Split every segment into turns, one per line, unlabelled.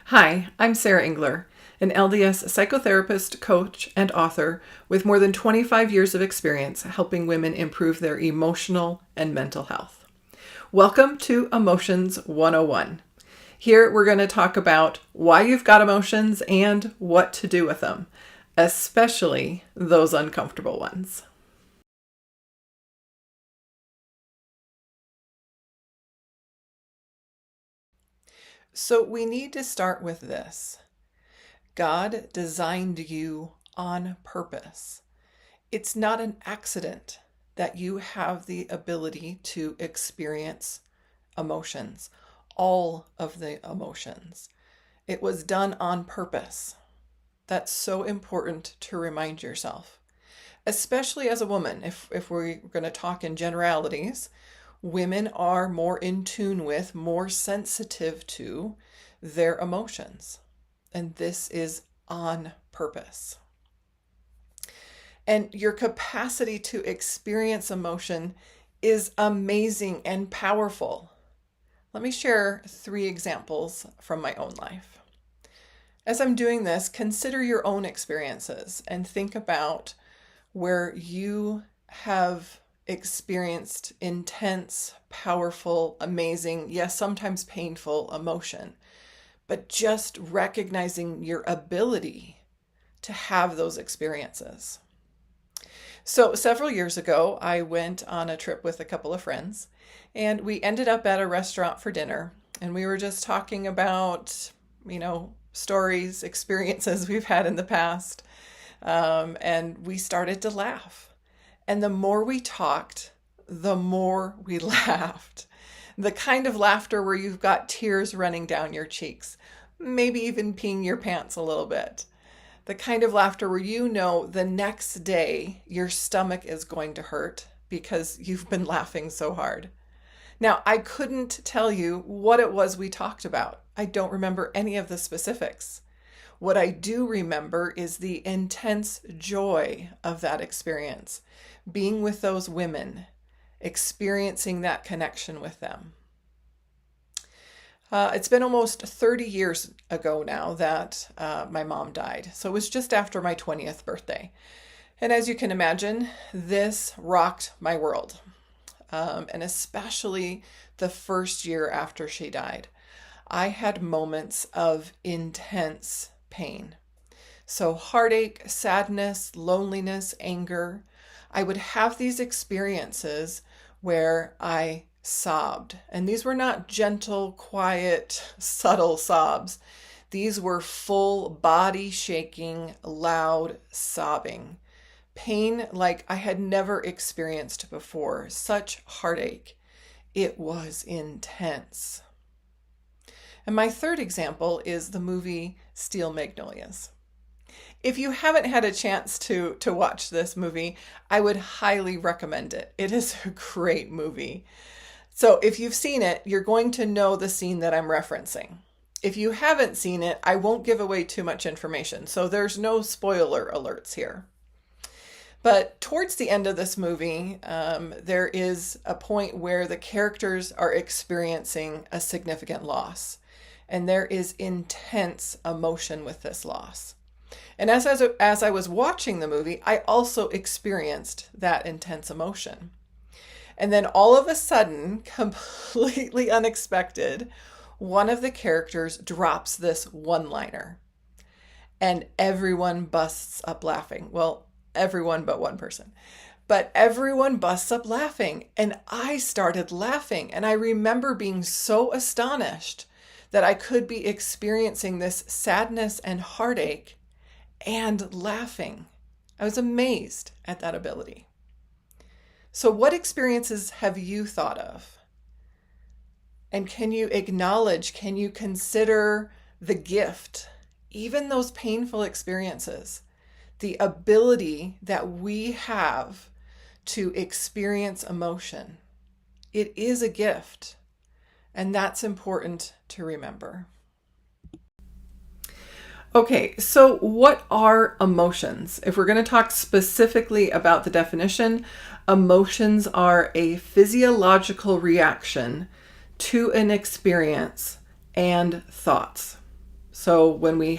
Hi, I'm Sarah Engler, an LDS psychotherapist, coach, and author with more than 25 years of experience helping women improve their emotional and mental health. Welcome to Emotions 101. Here we're going to talk about why you've got emotions and what to do with them, especially those uncomfortable ones. So we need to start with this. God designed you on purpose. It's not an accident that you have the ability to experience emotions, all of the emotions. It was done on purpose. That's so important to remind yourself, especially as a woman. If we're going to talk in generalities, women are more in tune with, more sensitive to their emotions. And this is on purpose. And your capacity to experience emotion is amazing and powerful. Let me share 3 examples from my own life. As I'm doing this, consider your own experiences and think about where you have experienced intense, powerful, amazing, yes, sometimes painful emotion, but just recognizing your ability to have those experiences. So, several years ago, I went on a trip with a couple of friends, and we ended up at a restaurant for dinner. And we were just talking about, stories, experiences we've had in the past. And we started to laugh. And the more we talked, the more we laughed. The kind of laughter where you've got tears running down your cheeks, maybe even peeing your pants a little bit. The kind of laughter where the next day your stomach is going to hurt because you've been laughing so hard. Now, I couldn't tell you what it was we talked about. I don't remember any of the specifics. What I do remember is the intense joy of that experience, being with those women, experiencing that connection with them. It's been almost 30 years ago now that my mom died. So it was just after my 20th birthday. And as you can imagine, this rocked my world. And especially the first year after she died, I had moments of intense pain. So heartache, sadness, loneliness, anger. I would have these experiences where I sobbed. And these were not gentle, quiet, subtle sobs. These were full body shaking, loud sobbing. Pain like I had never experienced before. Such heartache. It was intense. And my third example is the movie Steel Magnolias. If you haven't had a chance to watch this movie, I would highly recommend it. It is a great movie. So if you've seen it, you're going to know the scene that I'm referencing. If you haven't seen it, I won't give away too much information, so there's no spoiler alerts here. But towards the end of this movie, there is a point where the characters are experiencing a significant loss, and there is intense emotion with this loss. And as I was watching the movie, I also experienced that intense emotion. And then all of a sudden, completely unexpected, one of the characters drops this one-liner. And everyone busts up laughing. Well, everyone but one person. But everyone busts up laughing. And I started laughing. And I remember being so astonished that I could be experiencing this sadness and heartache and laughing. I was amazed at that ability. So what experiences have you thought of? And can you consider the gift, even those painful experiences, the ability that we have to experience emotion? It is a gift, and that's important to remember. Okay, so what are emotions? If we're going to talk specifically about the definition, emotions are a physiological reaction to an experience and thoughts. So when we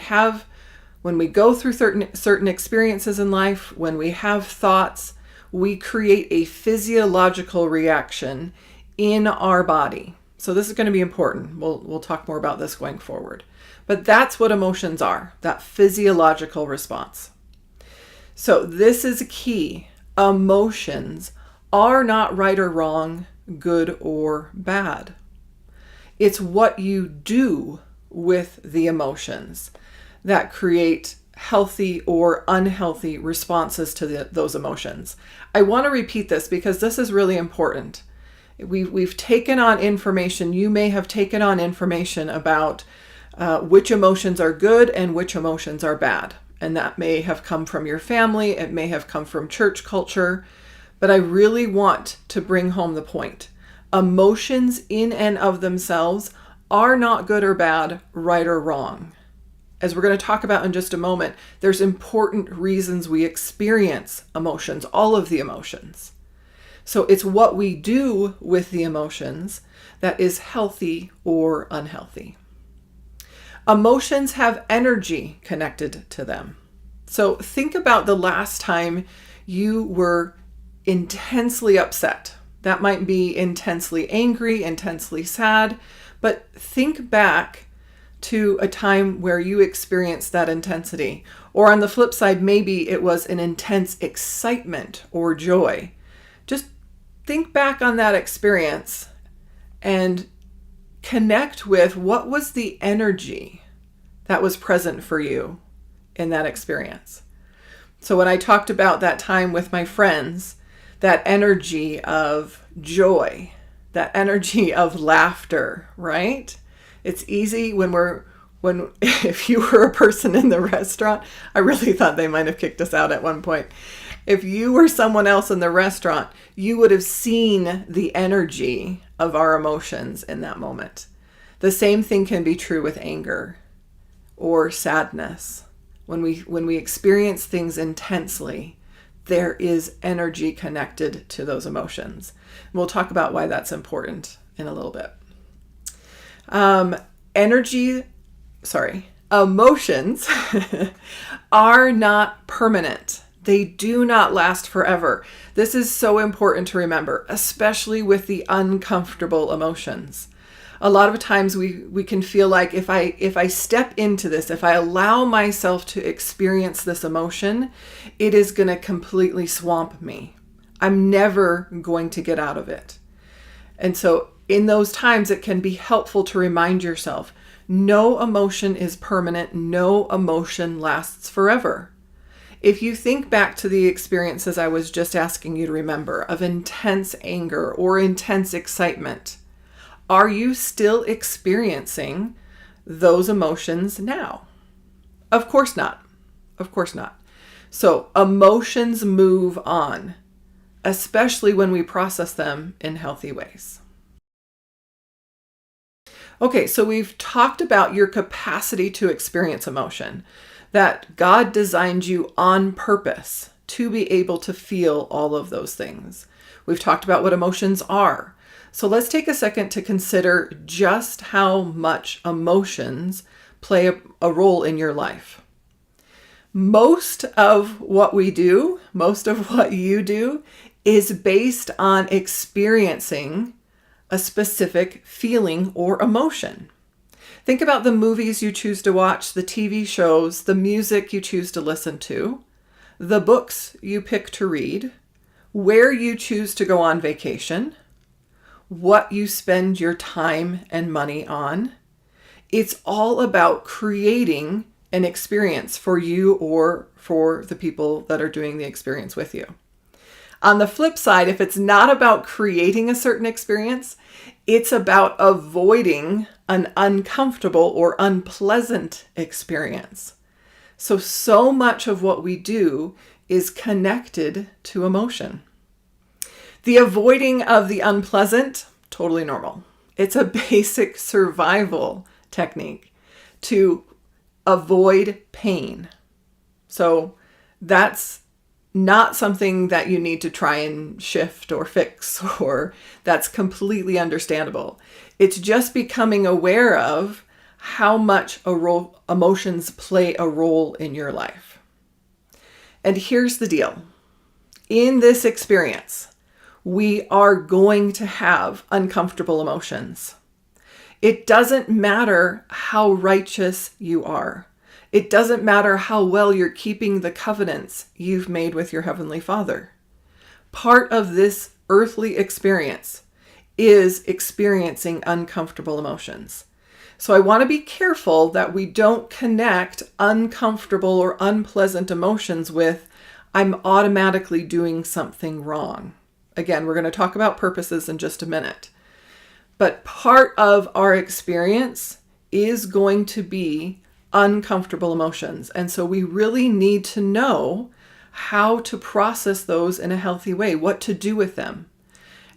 go through certain experiences in life, when we have thoughts, we create a physiological reaction in our body. So this is going to be important. We'll talk more about this going forward. But that's what emotions are, that physiological response. So this is key. Emotions are not right or wrong, good or bad. It's what you do with the emotions that create healthy or unhealthy responses to those emotions. I want to repeat this because this is really important. We've taken on information. You may have taken on information about which emotions are good and which emotions are bad. And that may have come from your family. It may have come from church culture. But I really want to bring home the point. Emotions in and of themselves are not good or bad, right or wrong. As we're going to talk about in just a moment, there's important reasons we experience emotions, all of the emotions. So it's what we do with the emotions that is healthy or unhealthy. Emotions have energy connected to them. So think about the last time you were intensely upset. That might be intensely angry, intensely sad, but think back to a time where you experienced that intensity. Or on the flip side, maybe it was an intense excitement or joy. Just think back on that experience and connect with what was the energy that was present for you in that experience. So when I talked about that time with my friends, that energy of joy, that energy of laughter, right? It's easy if you were a person in the restaurant, I really thought they might have kicked us out at one point. If you were someone else in the restaurant, you would have seen the energy of our emotions in that moment. The same thing can be true with anger or sadness. When we experience things intensely, there is energy connected to those emotions. And we'll talk about why that's important in a little bit. Emotions are not permanent. They do not last forever. This is so important to remember, especially with the uncomfortable emotions. A lot of times we can feel like if I step into this, if I allow myself to experience this emotion, it is going to completely swamp me. I'm never going to get out of it. And so in those times, it can be helpful to remind yourself, no emotion is permanent. No emotion lasts forever. If you think back to the experiences I was just asking you to remember of intense anger or intense excitement, are you still experiencing those emotions now? Of course not. Of course not. So emotions move on, especially when we process them in healthy ways. Okay, so we've talked about your capacity to experience emotion, that God designed you on purpose to be able to feel all of those things. We've talked about what emotions are. So let's take a second to consider just how much emotions play a role in your life. Most of what we do, most of what you do, is based on experiencing a specific feeling or emotion. Think about the movies you choose to watch, the TV shows, the music you choose to listen to, the books you pick to read, where you choose to go on vacation, what you spend your time and money on. It's all about creating an experience for you or for the people that are doing the experience with you. On the flip side, if it's not about creating a certain experience, it's about avoiding an uncomfortable or unpleasant experience. So much of what we do is connected to emotion. The avoiding of the unpleasant, totally normal. It's a basic survival technique to avoid pain. So that's not something that you need to try and shift or fix, or that's completely understandable. It's just becoming aware of how much emotions play a role in your life. And here's the deal. In this experience, we are going to have uncomfortable emotions. It doesn't matter how righteous you are. It doesn't matter how well you're keeping the covenants you've made with your Heavenly Father. Part of this earthly experience is experiencing uncomfortable emotions. So I want to be careful that we don't connect uncomfortable or unpleasant emotions with I'm automatically doing something wrong. Again, we're going to talk about purposes in just a minute. But part of our experience is going to be uncomfortable emotions. And so we really need to know how to process those in a healthy way, what to do with them.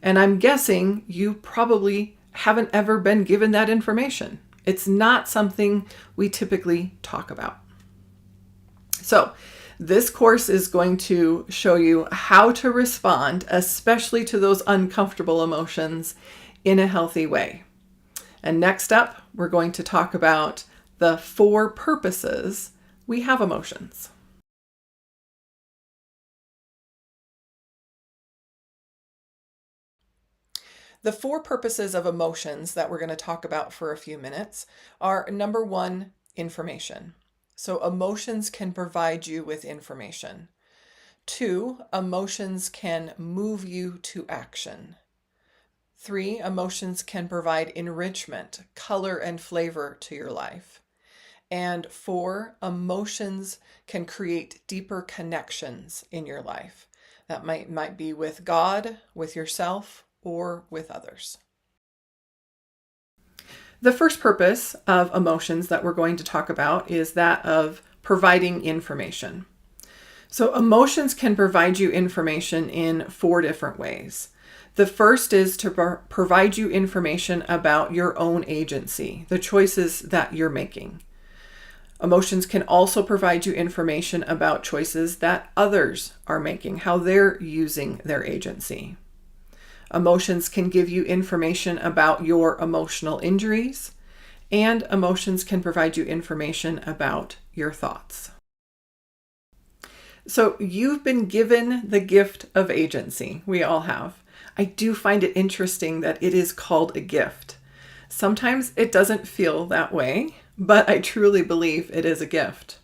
And I'm guessing you probably haven't ever been given that information. It's not something we typically talk about. So this course is going to show you how to respond, especially to those uncomfortable emotions, in a healthy way. And next up, we're going to talk about the 4 purposes we have emotions. The 4 purposes of emotions that we're going to talk about for a few minutes are, number 1, information. So emotions can provide you with information. 2, emotions can move you to action. 3, emotions can provide enrichment, color, and flavor to your life. And 4, emotions can create deeper connections in your life. That might be with God, with yourself, or with others. The first purpose of emotions that we're going to talk about is that of providing information. So emotions can provide you information in 4 different ways. The first is to provide you information about your own agency, the choices that you're making. Emotions can also provide you information about choices that others are making, how they're using their agency. Emotions can give you information about your emotional injuries, and emotions can provide you information about your thoughts. So you've been given the gift of agency. We all have. I do find it interesting that it is called a gift. Sometimes it doesn't feel that way, but I truly believe it is a gift.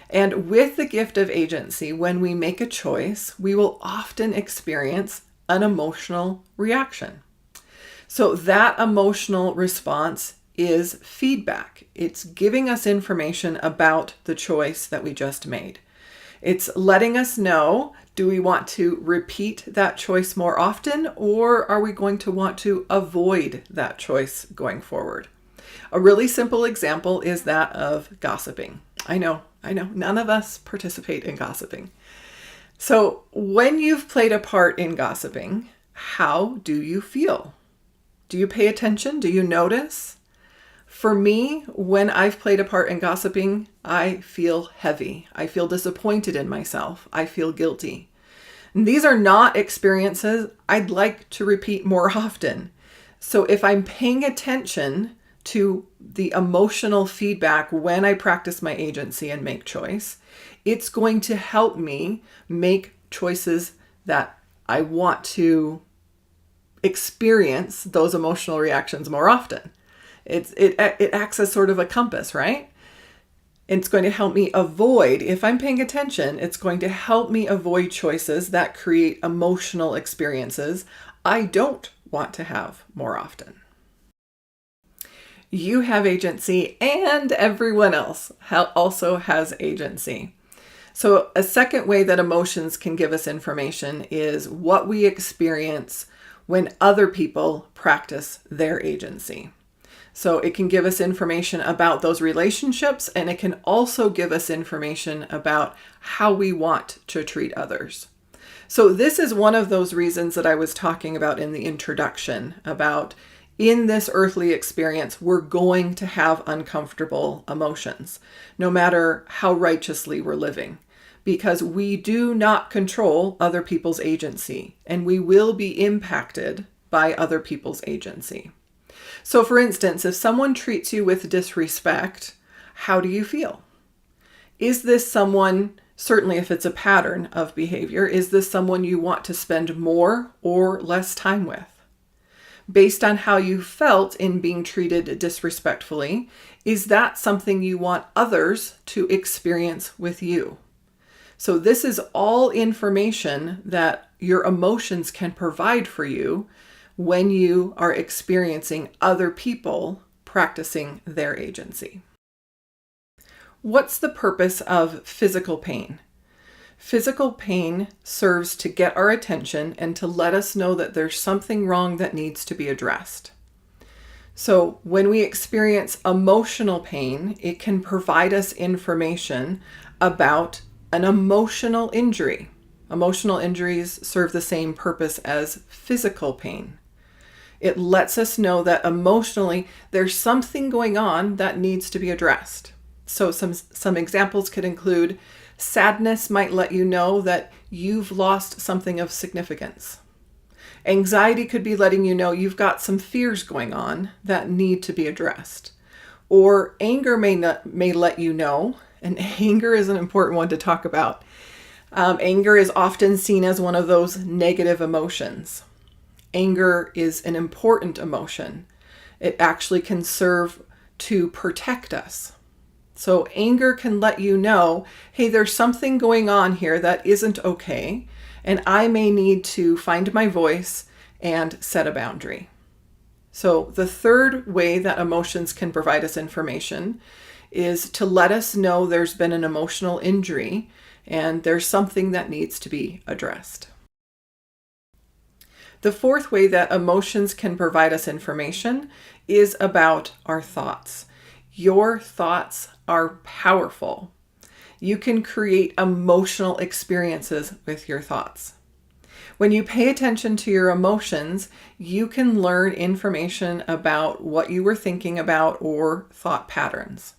And with the gift of agency, when we make a choice, we will often experience an emotional reaction. So that emotional response is feedback. It's giving us information about the choice that we just made. It's letting us know, do we want to repeat that choice more often, or are we going to want to avoid that choice going forward? A really simple example is that of gossiping. I know, none of us participate in gossiping. So when you've played a part in gossiping, how do you feel? Do you pay attention? Do you notice? For me, when I've played a part in gossiping, I feel heavy. I feel disappointed in myself. I feel guilty. And these are not experiences I'd like to repeat more often. So if I'm paying attention to the emotional feedback when I practice my agency and make choice, it's going to help me make choices that I want to experience those emotional reactions more often. It acts as sort of a compass, right? It's going to help me avoid, if I'm paying attention, it's going to help me avoid choices that create emotional experiences I don't want to have more often. You have agency, and everyone else also has agency. So a second way that emotions can give us information is what we experience when other people practice their agency. So it can give us information about those relationships, and it can also give us information about how we want to treat others. So this is one of those reasons that I was talking about in the introduction about in this earthly experience, we're going to have uncomfortable emotions, no matter how righteously we're living, because we do not control other people's agency, and we will be impacted by other people's agency. So for instance, if someone treats you with disrespect, how do you feel? Is this someone, certainly if it's a pattern of behavior, is this someone you want to spend more or less time with? Based on how you felt in being treated disrespectfully, is that something you want others to experience with you? So this is all information that your emotions can provide for you when you are experiencing other people practicing their agency. What's the purpose of physical pain? Physical pain serves to get our attention and to let us know that there's something wrong that needs to be addressed. So when we experience emotional pain, it can provide us information about an emotional injury. Emotional injuries serve the same purpose as physical pain. It lets us know that emotionally there's something going on that needs to be addressed. So some examples could include sadness might let you know that you've lost something of significance. Anxiety could be letting you know you've got some fears going on that need to be addressed. Or anger may let you know, and anger is an important one to talk about. Anger is often seen as one of those negative emotions. Anger is an important emotion. It actually can serve to protect us. So anger can let you know, hey, there's something going on here that isn't okay, and I may need to find my voice and set a boundary. So the third way that emotions can provide us information is to let us know there's been an emotional injury and there's something that needs to be addressed. The fourth way that emotions can provide us information is about our thoughts. Your thoughts are powerful. You can create emotional experiences with your thoughts. When you pay attention to your emotions, you can learn information about what you were thinking about or thought patterns.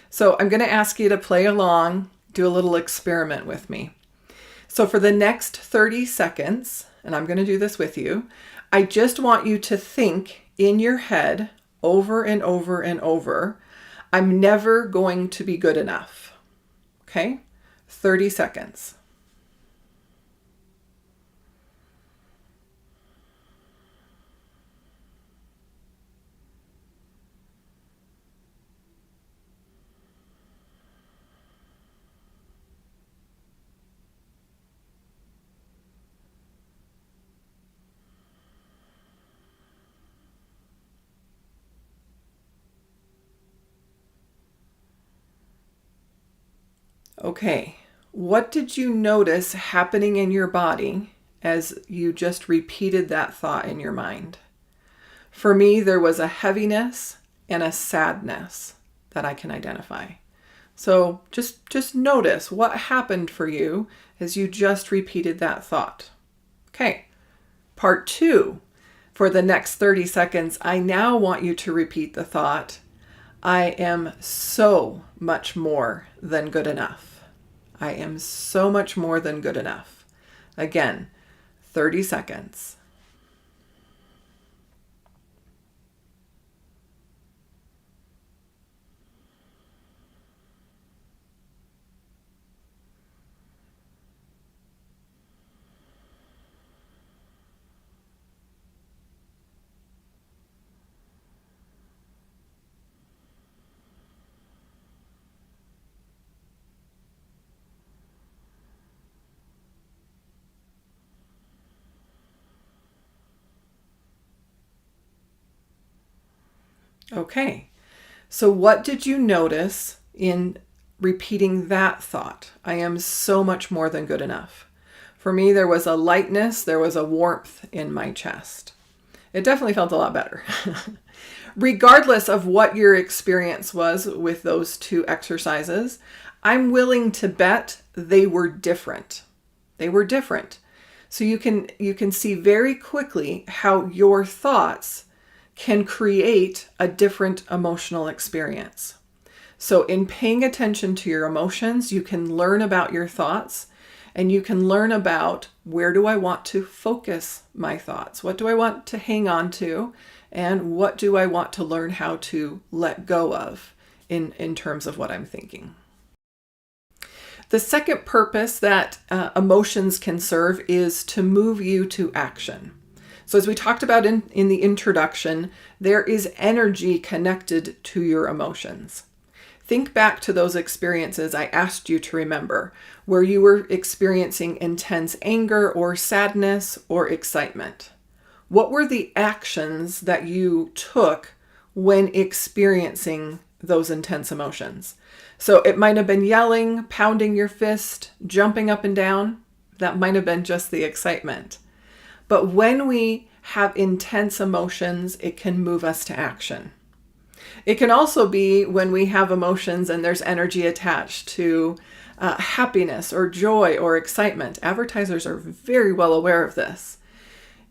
So I'm going to ask you to play along, do a little experiment with me. So for the next 30 seconds, and I'm going to do this with you, I just want you to think in your head over and over and over, I'm never going to be good enough. Okay? 30 seconds. Okay, what did you notice happening in your body as you just repeated that thought in your mind? For me, there was a heaviness and a sadness that I can identify. So just notice what happened for you as you just repeated that thought. Okay, part 2. For the next 30 seconds, I now want you to repeat the thought, I am so much more than good enough. I am so much more than good enough. Again, 30 seconds. Okay, so what did you notice in repeating that thought? I am so much more than good enough. For me, there was a lightness, there was a warmth in my chest. It definitely felt a lot better. Regardless of what your experience was with those two exercises, I'm willing to bet they were different. They were different. So you can see very quickly how your thoughts can create a different emotional experience. So in paying attention to your emotions, you can learn about your thoughts and you can learn about where do I want to focus my thoughts? What do I want to hang on to? and what do I want to learn how to let go of in terms of what I'm thinking. The second purpose that emotions can serve is to move you to action. So as we talked about in the introduction, there is energy connected to your emotions. Think back to those experiences I asked you to remember, where you were experiencing intense anger or sadness or excitement. What were the actions that you took when experiencing those intense emotions? So it might have been yelling, pounding your fist, jumping up and down. That might have been just the excitement. But when we have intense emotions, it can move us to action. It can also be when we have emotions and there's energy attached to happiness or joy or excitement. Advertisers are very well aware of this.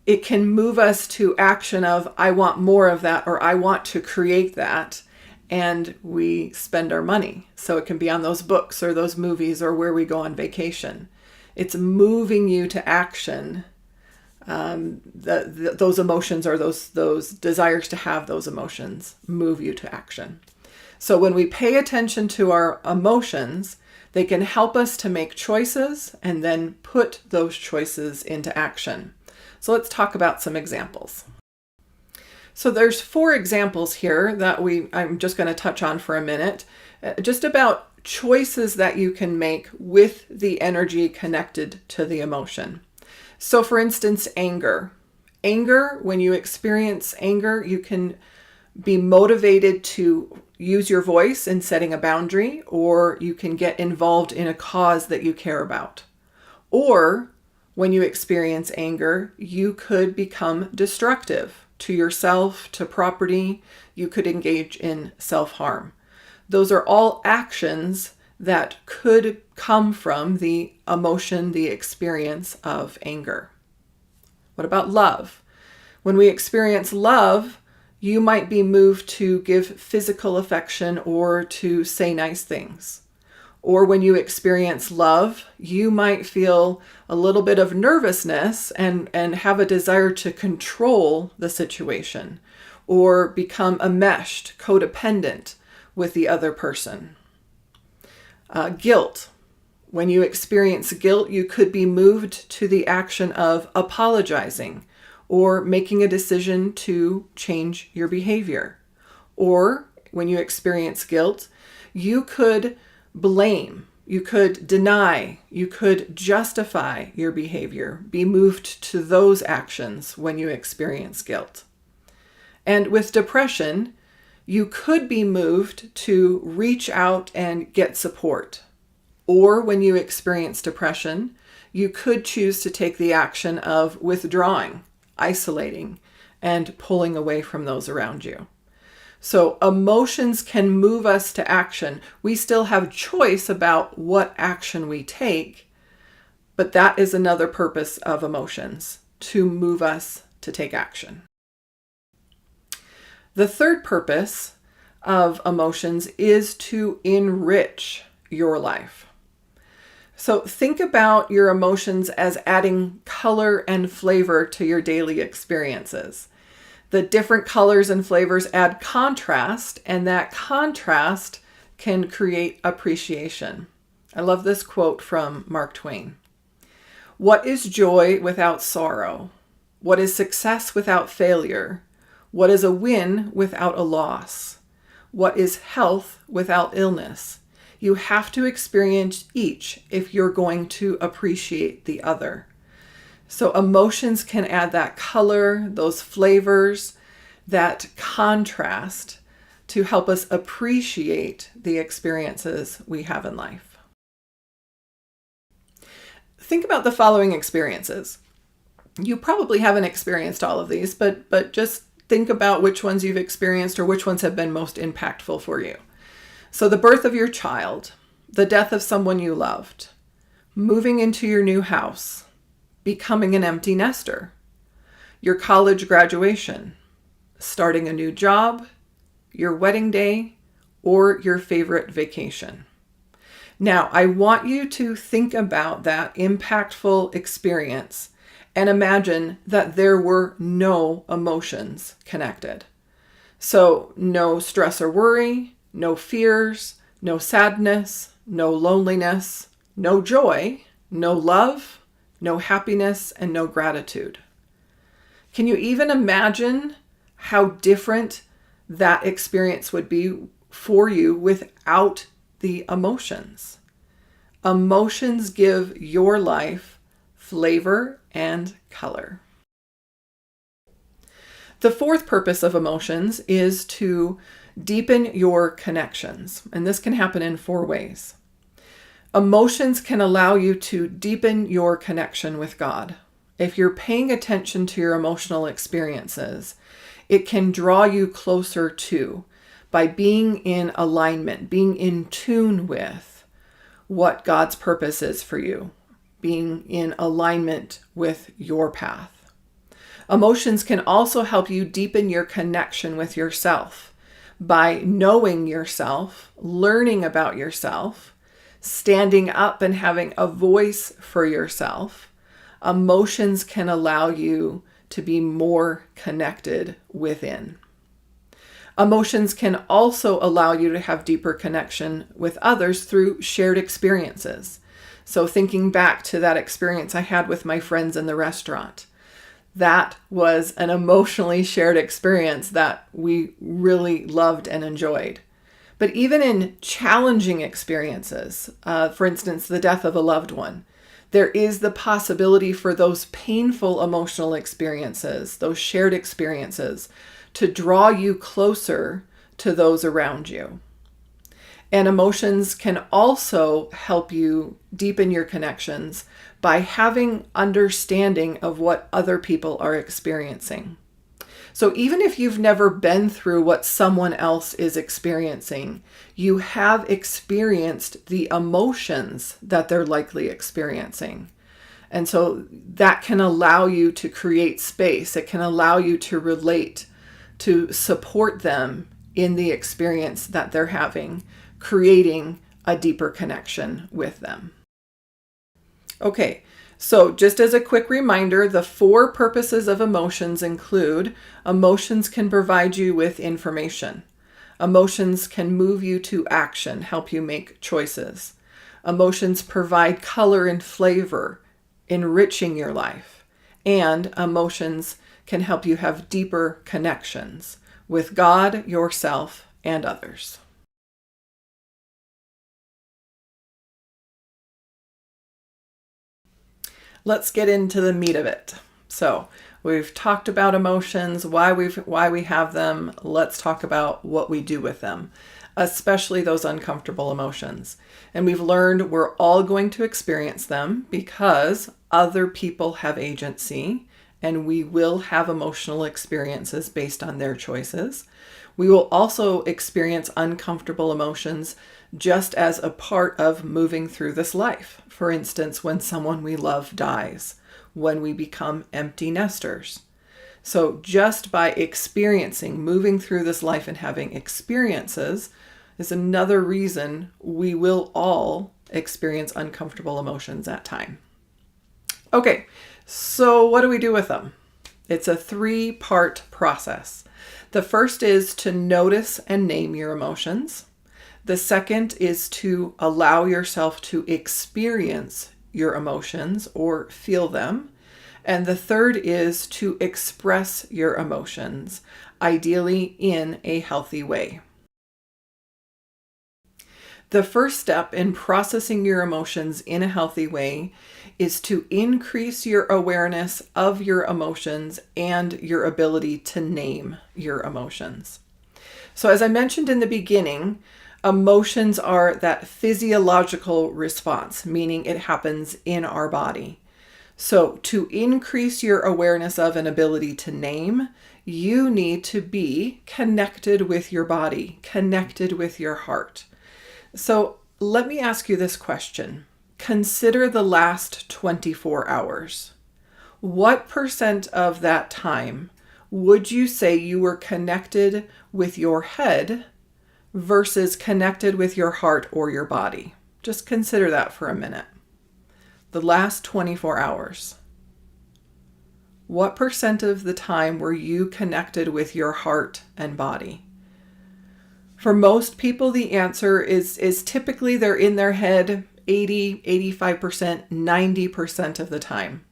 It can move us to action of, I want more of that, or I want to create that. And we spend our money. So it can be on those books or those movies or where we go on vacation. It's moving you to action. Those emotions or those desires to have those emotions move you to action. So when we pay attention to our emotions, they can help us to make choices and then put those choices into action. So let's talk about some examples. So there's 4 examples here that I'm just going to touch on for a minute, just about choices that you can make with the energy connected to the emotion. So for instance, anger. Anger, when you experience anger, you can be motivated to use your voice in setting a boundary, or you can get involved in a cause that you care about. Or when you experience anger, you could become destructive to yourself, to property. You could engage in self-harm. Those are all actions that could come from the emotion, the experience of anger. What about love? When we experience love, you might be moved to give physical affection or to say nice things. Or when you experience love, you might feel a little bit of nervousness and have a desire to control the situation or become enmeshed, codependent with the other person. Guilt. When you experience guilt, you could be moved to the action of apologizing or making a decision to change your behavior. Or when you experience guilt, you could blame, you could deny, you could justify your behavior, be moved to those actions when you experience guilt. And with depression, you could be moved to reach out and get support. Or when you experience depression, you could choose to take the action of withdrawing, isolating, and pulling away from those around you. So emotions can move us to action. We still have choice about what action we take, but that is another purpose of emotions, to move us to take action. The third purpose of emotions is to enrich your life. So think about your emotions as adding color and flavor to your daily experiences. The different colors and flavors add contrast, and that contrast can create appreciation. I love this quote from Mark Twain. What is joy without sorrow? What is success without failure? What is a win without a loss? What is health without illness? You have to experience each if you're going to appreciate the other. So emotions can add that color, those flavors, that contrast to help us appreciate the experiences we have in life. Think about the following experiences. You probably haven't experienced all of these, but just think about which ones you've experienced or which ones have been most impactful for you. So the birth of your child, the death of someone you loved, moving into your new house, becoming an empty nester, your college graduation, starting a new job, your wedding day, or your favorite vacation. Now, I want you to think about that impactful experience and imagine that there were no emotions connected. So no stress or worry, no fears, no sadness, no loneliness, no joy, no love, no happiness, and no gratitude. Can you even imagine how different that experience would be for you without the emotions? Emotions give your life flavor and color. The fourth purpose of emotions is to deepen your connections, and this can happen in 4 ways. Emotions can allow you to deepen your connection with God. If you're paying attention to your emotional experiences, it can draw you closer to, by being in alignment, being in tune with what God's purpose is for you, being in alignment with your path. Emotions can also help you deepen your connection with yourself by knowing yourself, learning about yourself, standing up and having a voice for yourself. Emotions can allow you to be more connected within. Emotions can also allow you to have deeper connection with others through shared experiences. So thinking back to that experience I had with my friends in the restaurant, that was an emotionally shared experience that we really loved and enjoyed. But even in challenging experiences, for instance, the death of a loved one, there is the possibility for those painful emotional experiences, those shared experiences, to draw you closer to those around you. And emotions can also help you deepen your connections by having understanding of what other people are experiencing. So even if you've never been through what someone else is experiencing, you have experienced the emotions that they're likely experiencing. And so that can allow you to create space. It can allow you to relate, to support them in the experience that they're having, creating a deeper connection with them. Okay, so just as a quick reminder, the 4 purposes of emotions include: emotions can provide you with information. Emotions can move you to action, help you make choices. Emotions provide color and flavor, enriching your life. And emotions can help you have deeper connections with God, yourself, and others. Let's get into the meat of it. So we've talked about emotions, why we have them. Let's talk about what we do with them, especially those uncomfortable emotions. And we've learned we're all going to experience them because other people have agency, and we will have emotional experiences based on their choices. We will also experience uncomfortable emotions just as a part of moving through this life. For instance, when someone we love dies, when we become empty nesters. So just by experiencing, moving through this life and having experiences is another reason we will all experience uncomfortable emotions at time. Okay, so what do we do with them? It's a 3-part process. The first is to notice and name your emotions. The second is to allow yourself to experience your emotions or feel them. And the third is to express your emotions, ideally in a healthy way. The first step in processing your emotions in a healthy way is to increase your awareness of your emotions and your ability to name your emotions. So as I mentioned in the beginning, emotions are that physiological response, meaning it happens in our body. So to increase your awareness of and ability to name, you need to be connected with your body, connected with your heart. So let me ask you this question. Consider the last 24 hours. What % of that time would you say you were connected with your head versus connected with your heart or your body? Just consider that for a minute. The last 24 hours. What percent of the time were you connected with your heart and body? For most people, the answer is typically they're in their head 80, 85%, 90% of the time.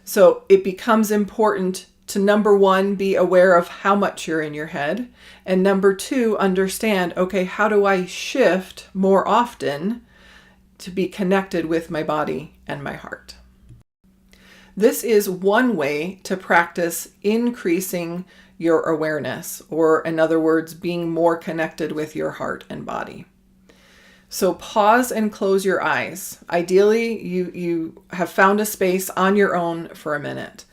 So it becomes important to, number one, be aware of how much you're in your head. And number two, understand, okay, how do I shift more often to be connected with my body and my heart? This is one way to practice increasing your awareness, or in other words, being more connected with your heart and body. So pause and close your eyes. Ideally, you have found a space on your own for a minute.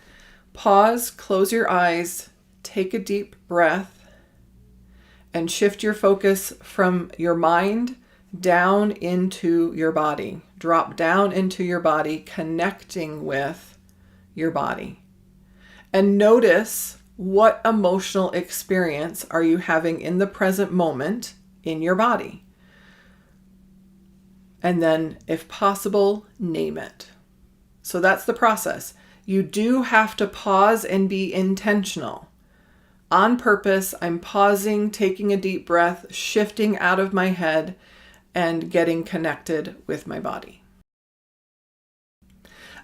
Pause, close your eyes, take a deep breath, and shift your focus from your mind down into your body. Drop down into your body, connecting with your body. And notice, what emotional experience are you having in the present moment in your body? And then, if possible, name it. So that's the process. You do have to pause and be intentional. On purpose, I'm pausing, taking a deep breath, shifting out of my head, and getting connected with my body.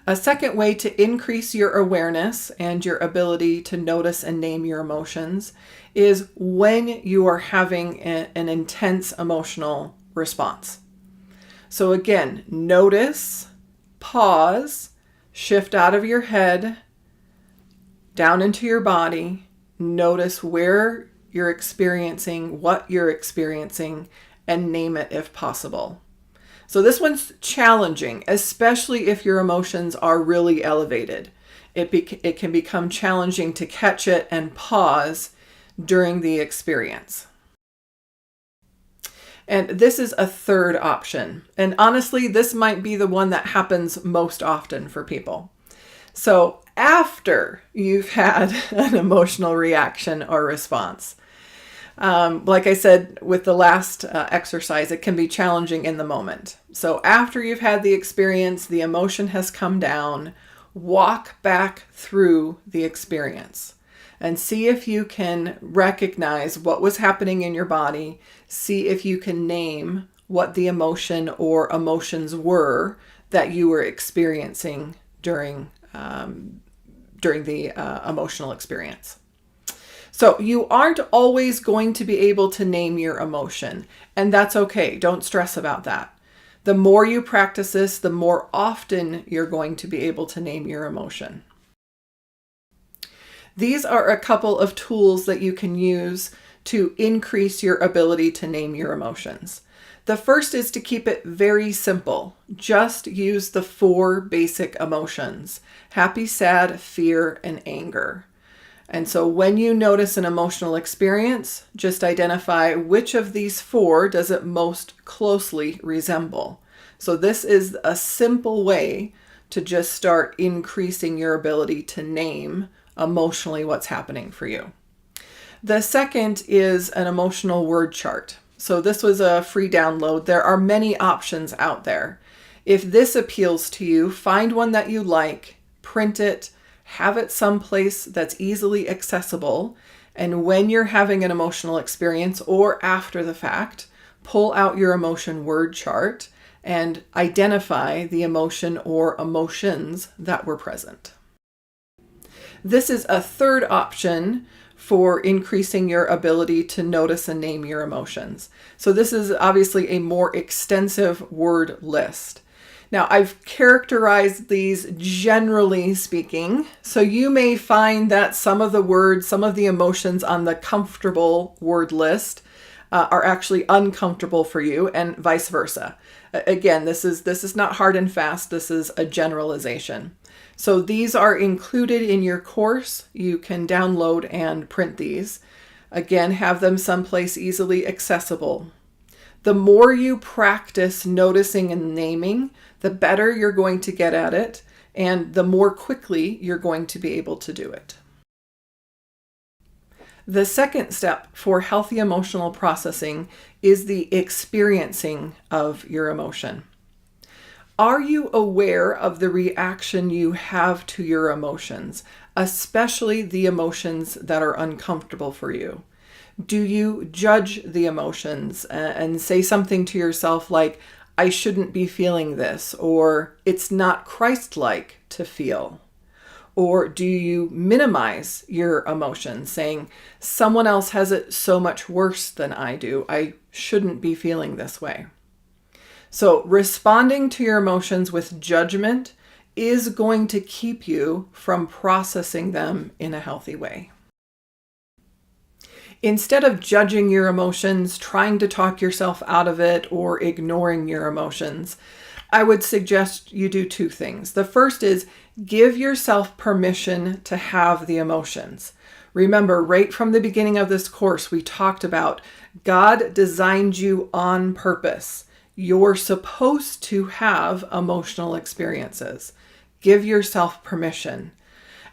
A second way to increase your awareness and your ability to notice and name your emotions is when you are having an intense emotional response. So again, notice, pause, shift out of your head, down into your body, notice where you're experiencing, what you're experiencing, and name it if possible. So this one's challenging, especially if your emotions are really elevated. It can become challenging to catch it and pause during the experience. And this is a third option. And honestly, this might be the one that happens most often for people. So after you've had an emotional reaction or response, like I said with the last exercise, it can be challenging in the moment. So after you've had the experience, the emotion has come down, walk back through the experience and see if you can recognize what was happening in your body. See if you can name what the emotion or emotions were that you were experiencing during the emotional experience. So you aren't always going to be able to name your emotion, and that's okay. Don't stress about that. The more you practice this, the more often you're going to be able to name your emotion. These are a couple of tools that you can use to increase your ability to name your emotions. The first is to keep it very simple. Just use the 4 basic emotions: happy, sad, fear, and anger. And so when you notice an emotional experience, just identify which of these 4 does it most closely resemble. So this is a simple way to just start increasing your ability to name emotionally what's happening for you. The second is an emotional word chart. So this was a free download. There are many options out there. If this appeals to you, find one that you like, print it, have it someplace that's easily accessible, and when you're having an emotional experience or after the fact, pull out your emotion word chart and identify the emotion or emotions that were present. This is a third option for increasing your ability to notice and name your emotions. So this is obviously a more extensive word list. Now, I've characterized these generally speaking, so you may find that some of the words, some of the emotions on the comfortable word list are actually uncomfortable for you, and vice versa. Again, this is not hard and fast. This is a generalization. So these are included in your course. You can download and print these. Again, have them someplace easily accessible. The more you practice noticing and naming, the better you're going to get at it, and the more quickly you're going to be able to do it. The second step for healthy emotional processing is the experiencing of your emotion. Are you aware of the reaction you have to your emotions, especially the emotions that are uncomfortable for you? Do you judge the emotions and say something to yourself like, I shouldn't be feeling this, or it's not Christ-like to feel? Or do you minimize your emotions, saying, someone else has it so much worse than I do, I shouldn't be feeling this way? So responding to your emotions with judgment is going to keep you from processing them in a healthy way. Instead of judging your emotions, trying to talk yourself out of it, or ignoring your emotions, I would suggest you do two things. The first is give yourself permission to have the emotions. Remember, right from the beginning of this course, we talked about God designed you on purpose. You're supposed to have emotional experiences. Give yourself permission.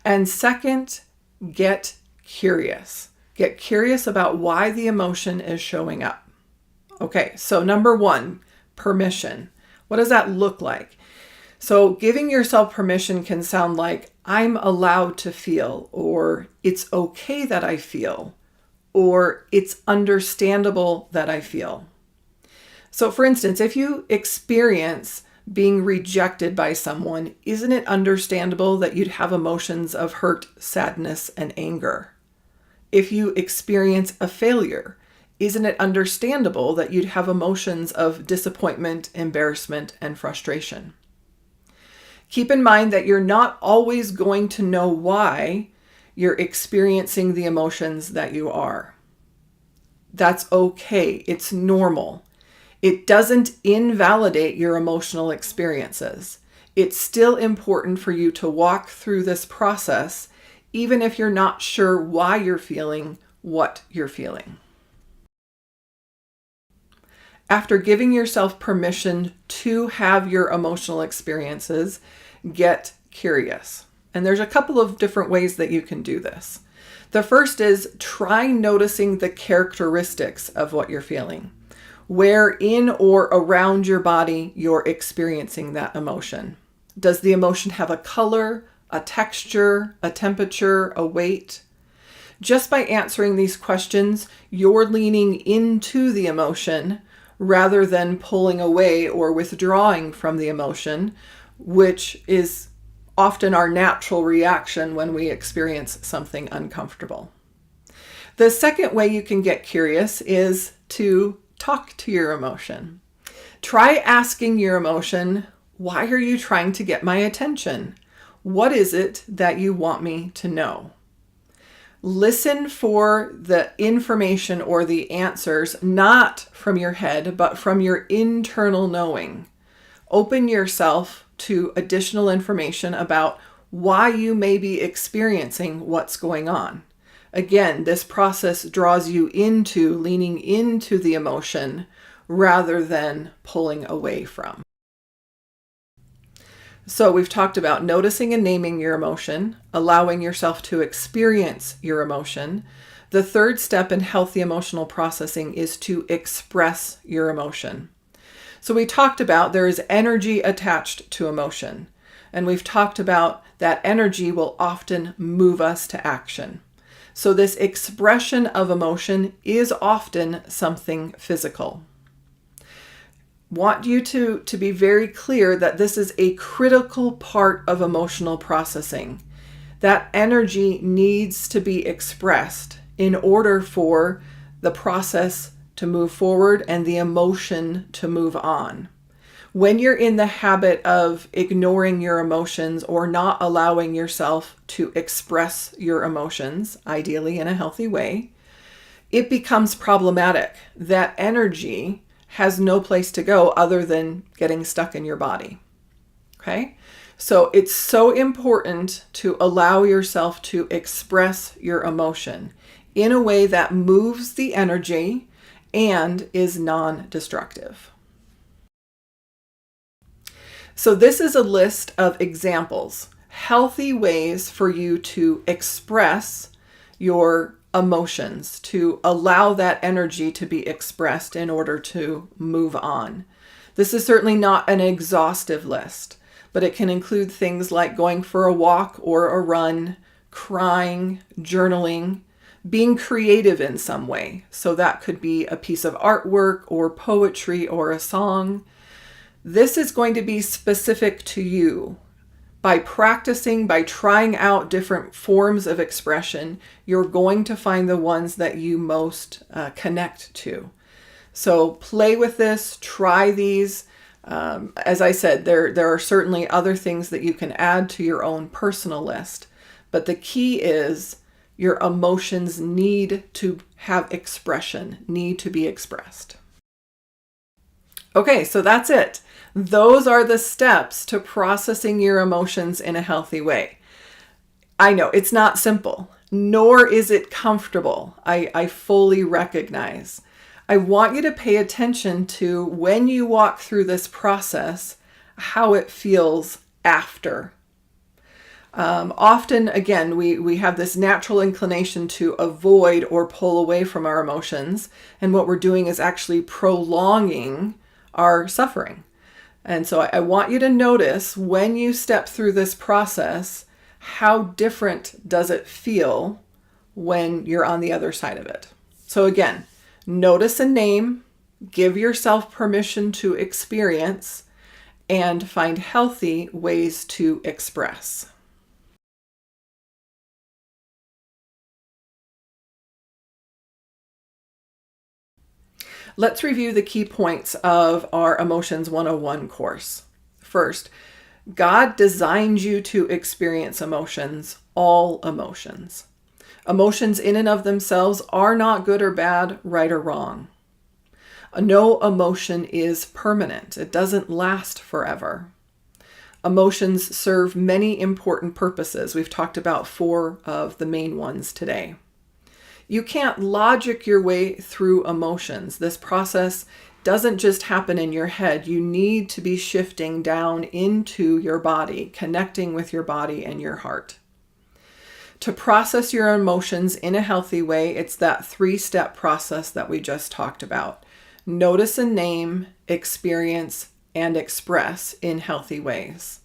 And second, get curious. Get curious about why the emotion is showing up. Okay, so number one, permission. What does that look like? So giving yourself permission can sound like, I'm allowed to feel, or it's okay that I feel, or it's understandable that I feel. So for instance, if you experience being rejected by someone, isn't it understandable that you'd have emotions of hurt, sadness, and anger? If you experience a failure, isn't it understandable that you'd have emotions of disappointment, embarrassment, and frustration? Keep in mind that you're not always going to know why you're experiencing the emotions that you are. That's okay. It's normal. It doesn't invalidate your emotional experiences. It's still important for you to walk through this process, even if you're not sure why you're feeling what you're feeling. After giving yourself permission to have your emotional experiences, get curious. And there's a couple of different ways that you can do this. The first is try noticing the characteristics of what you're feeling. Where in or around your body you're experiencing that emotion. Does the emotion have a color, a texture, a temperature, a weight? Just by answering these questions, you're leaning into the emotion rather than pulling away or withdrawing from the emotion, which is often our natural reaction when we experience something uncomfortable. The second way you can get curious is to talk to your emotion. Try asking your emotion, why are you trying to get my attention? What is it that you want me to know? Listen for the information or the answers, not from your head, but from your internal knowing. Open yourself to additional information about why you may be experiencing what's going on. Again, this process draws you into leaning into the emotion rather than pulling away from. So we've talked about noticing and naming your emotion, allowing yourself to experience your emotion. The third step in healthy emotional processing is to express your emotion. So we talked about there is energy attached to emotion, and we've talked about that energy will often move us to action. So this expression of emotion is often something physical. Want you to be very clear that this is a critical part of emotional processing. That energy needs to be expressed in order for the process to move forward and the emotion to move on. When you're in the habit of ignoring your emotions or not allowing yourself to express your emotions, ideally in a healthy way, it becomes problematic. That energy has no place to go other than getting stuck in your body. Okay? So it's so important to allow yourself to express your emotion in a way that moves the energy and is non-destructive. So this is a list of examples, healthy ways for you to express your emotions, to allow that energy to be expressed in order to move on. This is certainly not an exhaustive list, but it can include things like going for a walk or a run, crying, journaling, being creative in some way. So that could be a piece of artwork or poetry or a song. This is going to be specific to you. By practicing, by trying out different forms of expression, you're going to find the ones that you most connect to. So play with this, try these. As I said, there are certainly other things that you can add to your own personal list, but the key is your emotions need to have expression, need to be expressed. Okay, so that's it. Those are the steps to processing your emotions in a healthy way. I know it's not simple, nor is it comfortable. I fully recognize. I want you to pay attention to when you walk through this process, how it feels after. Often, again, we have this natural inclination to avoid or pull away from our emotions. And what we're doing is actually prolonging our suffering. And so I want you to notice when you step through this process, how different does it feel when you're on the other side of it? So again, notice a name, give yourself permission to experience, and find healthy ways to express. Let's review the key points of our Emotions 101 course. First, God designed you to experience emotions, all emotions. Emotions in and of themselves are not good or bad, right or wrong. No emotion is permanent. It doesn't last forever. Emotions serve many important purposes. We've talked about 4 of the main ones today. You can't logic your way through emotions. This process doesn't just happen in your head. You need to be shifting down into your body, connecting with your body and your heart. To process your emotions in a healthy way, it's that 3-step process that we just talked about. Notice and name, experience, and express in healthy ways.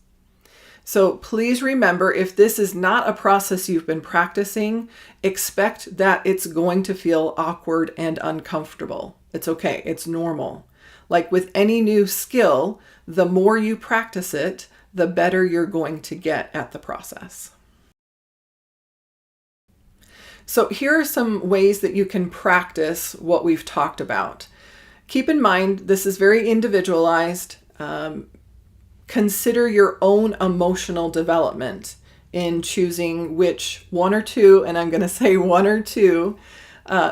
So please remember, if this is not a process you've been practicing, expect that it's going to feel awkward and uncomfortable. It's okay. It's normal. Like with any new skill, the more you practice it, the better you're going to get at the process. So here are some ways that you can practice what we've talked about. Keep in mind, this is very individualized. Consider your own emotional development in choosing which 1 or 2, and I'm going to say 1 or 2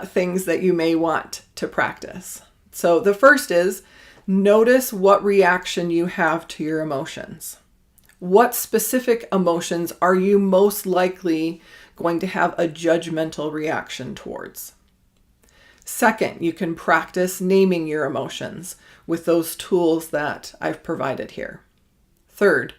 things that you may want to practice. So the first is notice what reaction you have to your emotions. What specific emotions are you most likely going to have a judgmental reaction towards? Second, you can practice naming your emotions with those tools that I've provided here. Third,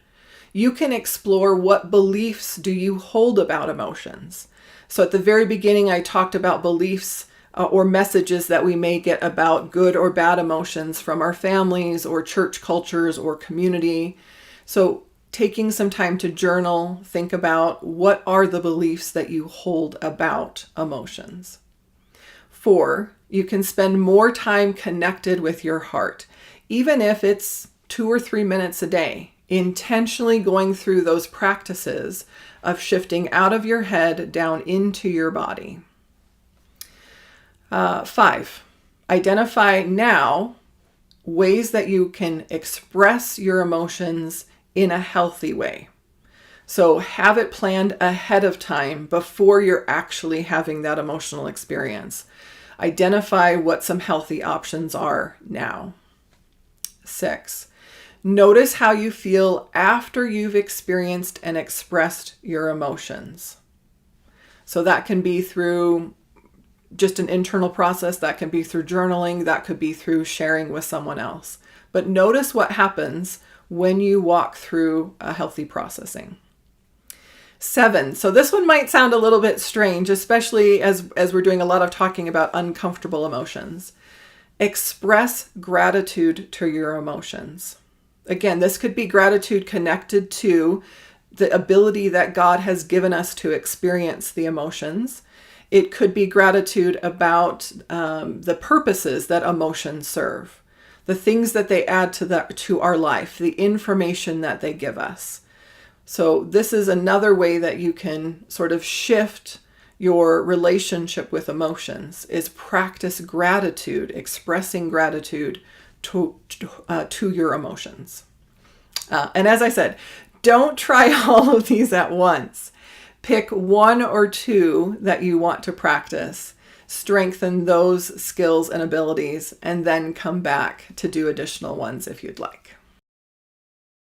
you can explore what beliefs do you hold about emotions. So at the very beginning, I talked about beliefs or messages that we may get about good or bad emotions from our families or church cultures or community. So taking some time to journal, think about what are the beliefs that you hold about emotions. 4, you can spend more time connected with your heart, even if it's 2 or 3 minutes a day, intentionally going through those practices of shifting out of your head down into your body. 5, identify now ways that you can express your emotions in a healthy way. So have it planned ahead of time before you're actually having that emotional experience. Identify what some healthy options are now. 6, notice how you feel after you've experienced and expressed your emotions. So that can be through just an internal process, that can be through journaling, that could be through sharing with someone else. But notice what happens when you walk through a healthy processing. 7, so this one might sound a little bit strange, especially as we're doing a lot of talking about uncomfortable emotions. Express gratitude to your emotions. Again, this could be gratitude connected to the ability that God has given us to experience the emotions. It could be gratitude about the purposes that emotions serve, the things that they add to our life, the information that they give us. So this is another way that you can sort of shift your relationship with emotions, is practice gratitude, expressing gratitude to your emotions. And as I said, don't try all of these at once. Pick one or two that you want to practice, strengthen those skills and abilities, and then come back to do additional ones if you'd like.